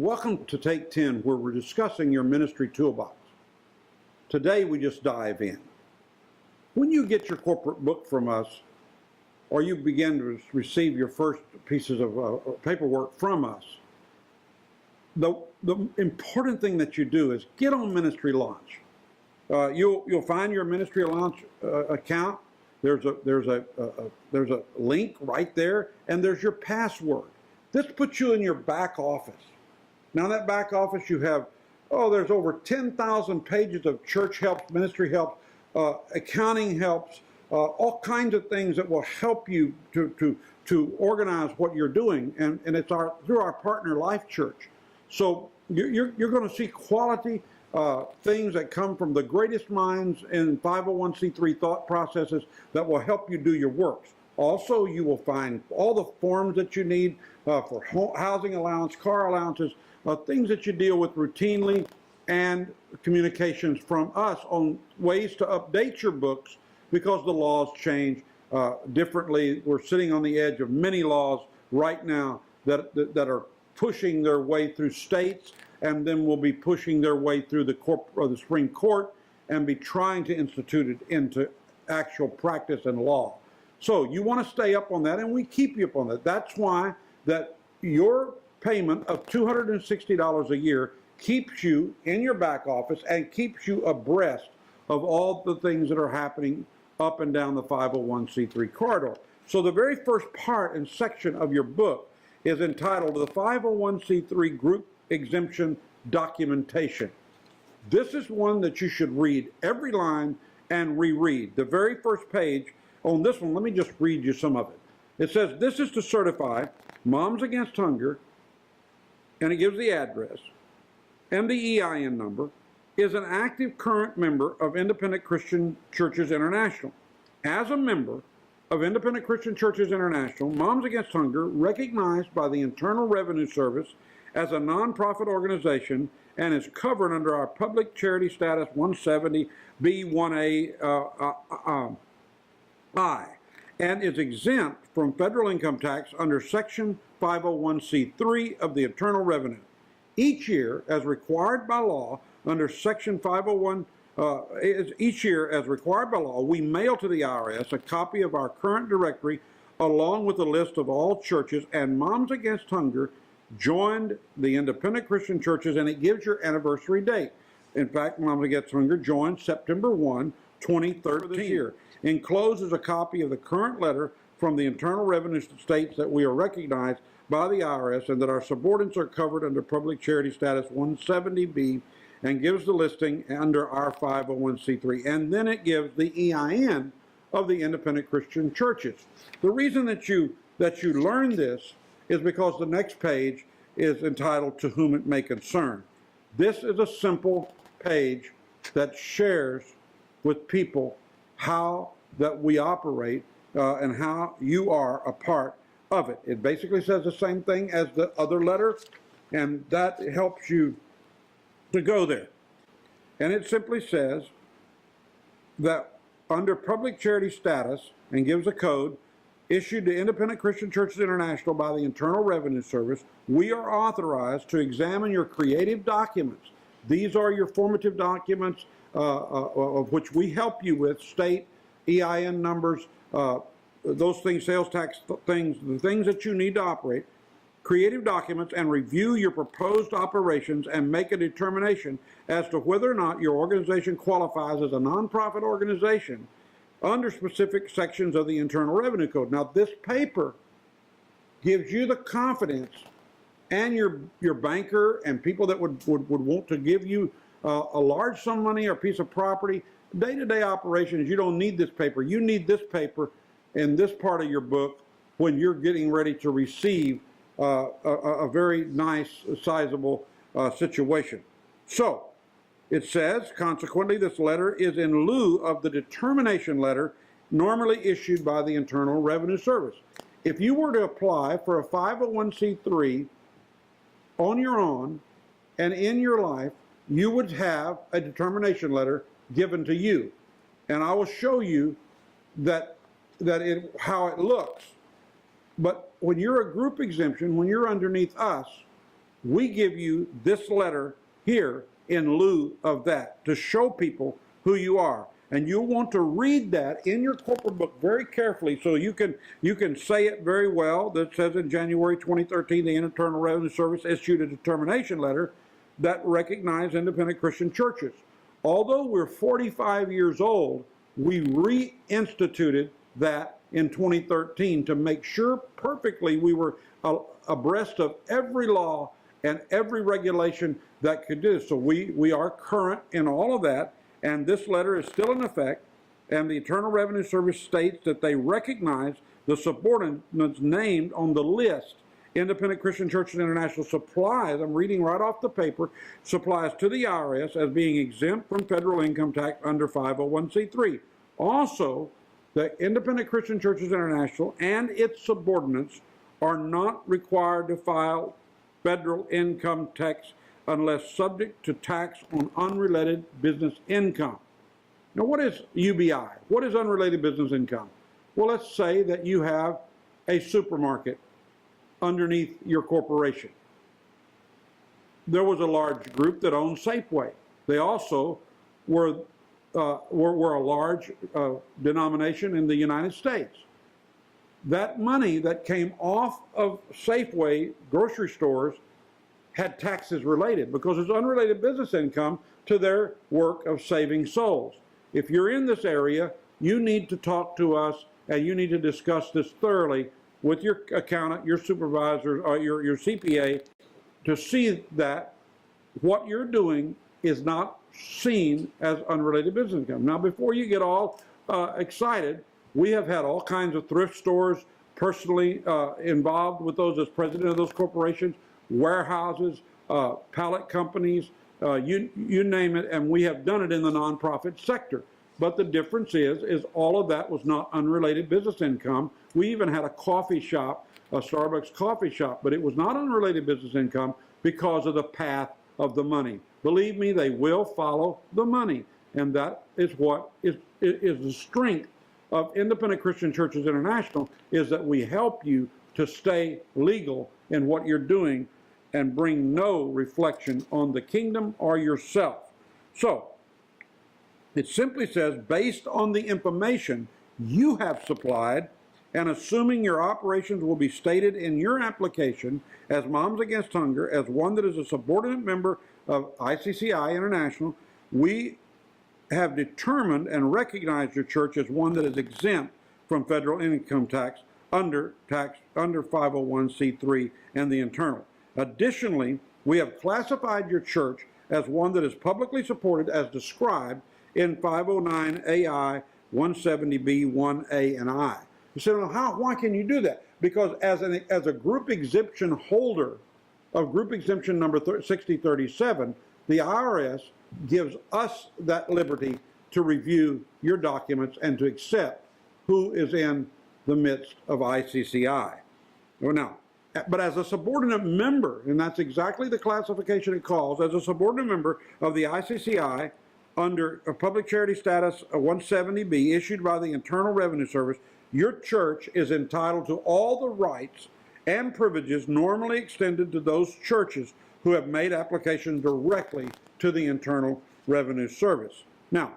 Welcome to Take 10, where we're discussing your ministry toolbox. Today we just dive in. When you get your corporate book from us, or you begin to receive your first pieces of paperwork from us, the important thing that you do is get on Ministry Launch. You'll find your Ministry Launch account. There's a link right there, and there's your password. This puts you in your back office. Now, in that back office, you have, there's over 10,000 pages of church helps, ministry helps, accounting helps, all kinds of things that will help you to organize what you're doing, and it's through our partner Life Church. So you're going to see quality things that come from the greatest minds in 501c3 thought processes that will help you do your works. Also, you will find all the forms that you need for housing allowance, car allowances, things that you deal with routinely, and communications from us on ways to update your books because the laws change differently. We're sitting on the edge of many laws right now that are pushing their way through states, and then will be pushing their way through the Supreme Court and be trying to institute it into actual practice and law. So you want to stay up on that, and we keep you up on that. That's why that your payment of $260 a year keeps you in your back office and keeps you abreast of all the things that are happening up and down the 501c3 corridor. So the very first part and section of your book is entitled the 501c3 Group Exemption Documentation. This is one that you should read every line and reread. The very first page on this one, let me just read you some of it. It says, this is to certify Moms Against Hunger, and it gives the address and the EIN number, is an active current member of Independent Christian Churches International. As a member of Independent Christian Churches International, Moms Against Hunger, recognized by the Internal Revenue Service as a nonprofit organization and is covered under our public charity status 170B1A I, and is exempt from federal income tax under Section 501c3 of the Internal Revenue. Each year, as required by law under Section 501, each year as required by law, we mail to the IRS a copy of our current directory along with a list of all churches, and Moms Against Hunger joined the Independent Christian Churches, and it gives your anniversary date. In fact, Moms Against Hunger joined September 1, 2013. This year. Enclosed is a copy of the current letter from the Internal Revenue states that we are recognized by the IRS and that our subordinates are covered under public charity status 170B, and gives the listing under our 501c3. And then it gives the EIN of the Independent Christian Churches. The reason that you learn this is because the next page is entitled To Whom It May Concern. This is a simple page that shares with people how that we operate and how you are a part of it. It basically says the same thing as the other letter, and that helps you to go there. And it simply says that under public charity status, and gives a code issued to Independent Christian Churches International by the Internal Revenue Service, we are authorized to examine your creative documents. These are your formative documents of which we help you with, state, EIN numbers, those things, sales tax things, the things that you need to operate, creative documents, and review your proposed operations and make a determination as to whether or not your organization qualifies as a nonprofit organization under specific sections of the Internal Revenue Code. Now, this paper gives you the confidence, and your banker and people that would want to give you a large sum of money or piece of property, day-to-day operations, you don't need this paper. You need this paper in this part of your book when you're getting ready to receive a very nice, sizable situation. So, it says, consequently, this letter is in lieu of the determination letter normally issued by the Internal Revenue Service. If you were to apply for a 501c3 on your own and in your life, you would have a determination letter given to you. And I will show you how it looks. But when you're a group exemption, when you're underneath us, we give you this letter here in lieu of that to show people who you are. And you'll want to read that in your corporate book very carefully so you can say it very well. That says in January 2013, the Internal Revenue Service issued a determination letter that recognized independent Christian churches. Although we're 45 years old, we reinstituted that in 2013 to make sure perfectly we were abreast of every law and every regulation that could do. So we are current in all of that, and this letter is still in effect, and the Internal Revenue Service states that they recognize the subordinates named on the list. Independent Christian Churches International supplies, I'm reading right off the paper, supplies to the IRS as being exempt from federal income tax under 501c3. Also, the Independent Christian Churches International and its subordinates are not required to file federal income tax unless subject to tax on unrelated business income. Now, what is UBI? What is unrelated business income? Well, let's say that you have a supermarket underneath your corporation. There was a large group that owned Safeway. They also were a large denomination in the United States. That money that came off of Safeway grocery stores had taxes related because it's unrelated business income to their work of saving souls. If you're in this area, you need to talk to us and you need to discuss this thoroughly with your accountant, your supervisor, or your CPA to see that what you're doing is not seen as unrelated business income. Now, before you get all excited, we have had all kinds of thrift stores personally involved with those as president of those corporations, warehouses, pallet companies, you name it, and we have done it in the nonprofit sector. But the difference is all of that was not unrelated business income. We even had a coffee shop, a Starbucks coffee shop, but it was not unrelated business income because of the path of the money. Believe me, they will follow the money. And that is what is the strength of Independent Christian Churches International, is that we help you to stay legal in what you're doing and bring no reflection on the kingdom or yourself. So, it simply says, based on the information you have supplied, and assuming your operations will be stated in your application as Moms Against Hunger, as one that is a subordinate member of ICCI International, we have determined and recognized your church as one that is exempt from federal income tax under 501c3 and the internal. Additionally, we have classified your church as one that is publicly supported as described in 509 AI 170B 1A and I. You say, well, why can you do that? Because as a group exemption holder of group exemption number 6037, the IRS gives us that liberty to review your documents and to accept who is in the midst of ICCI. Well, now, but as a subordinate member, and that's exactly the classification it calls, as a subordinate member of the ICCI under a public charity status 170B issued by the Internal Revenue Service, your church is entitled to all the rights and privileges normally extended to those churches who have made applications directly to the Internal Revenue Service. Now,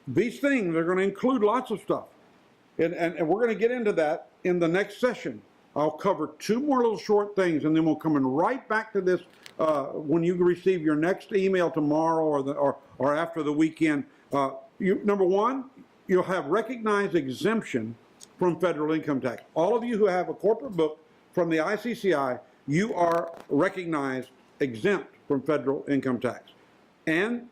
these things are going to include lots of stuff, and we're going to get into that in the next session. I'll cover two more little short things, and then we'll come in right back to this when you receive your next email tomorrow or after the weekend. Number one, you'll have recognized exemption from federal income tax. All of you who have a corporate book from the ICCI, you are recognized exempt from federal income tax. And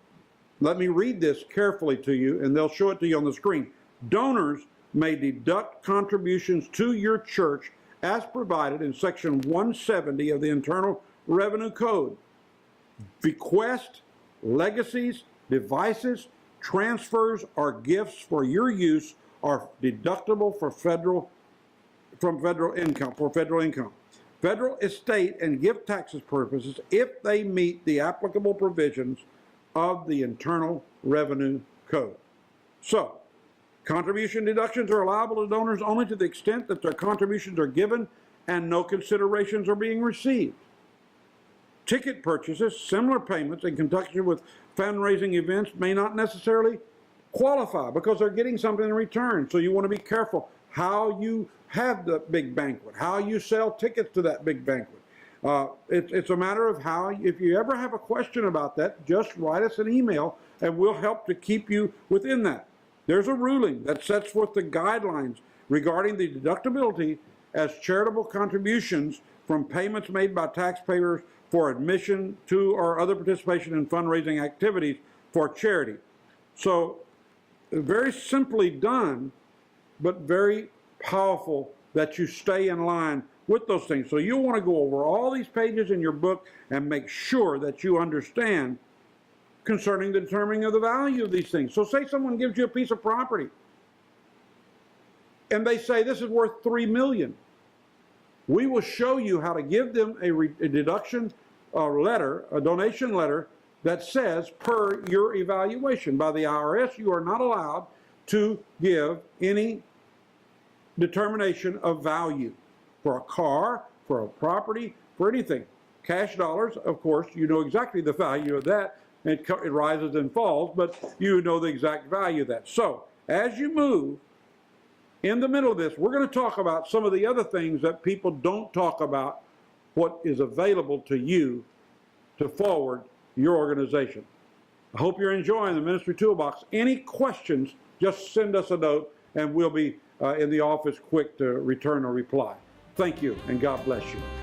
let me read this carefully to you, and they'll show it to you on the screen. Donors may deduct contributions to your church as provided in Section 170 of the Internal Revenue Code. Bequests, legacies, devices, transfers, or gifts for your use are deductible from federal income. Federal estate and gift taxes purposes if they meet the applicable provisions of the Internal Revenue Code. So, contribution deductions are allowable to donors only to the extent that their contributions are given and no considerations are being received. Ticket purchases, similar payments in conjunction with fundraising events may not necessarily qualify because they're getting something in return. So you want to be careful how you have the big banquet, how you sell tickets to that big banquet. It's a matter of how, if you ever have a question about that, just write us an email and we'll help to keep you within that. There's a ruling that sets forth the guidelines regarding the deductibility as charitable contributions from payments made by taxpayers for admission to or other participation in fundraising activities for charity. So very simply done, but very powerful that you stay in line with those things. So you'll want to go over all these pages in your book and make sure that you understand concerning the determining of the value of these things. So say someone gives you a piece of property and they say this is worth $3 million. We will show you how to give them a deduction letter, a donation letter that says per your evaluation by the IRS, you are not allowed to give any determination of value for a car, for a property, for anything. Cash dollars, of course, you know exactly the value of that. It rises and falls, but you know the exact value of that. So as you move in the middle of this, we're going to talk about some of the other things that people don't talk about, what is available to you to forward your organization. I hope you're enjoying the Ministry Toolbox. Any questions, just send us a note and we'll be in the office quick to return a reply. Thank you and God bless you.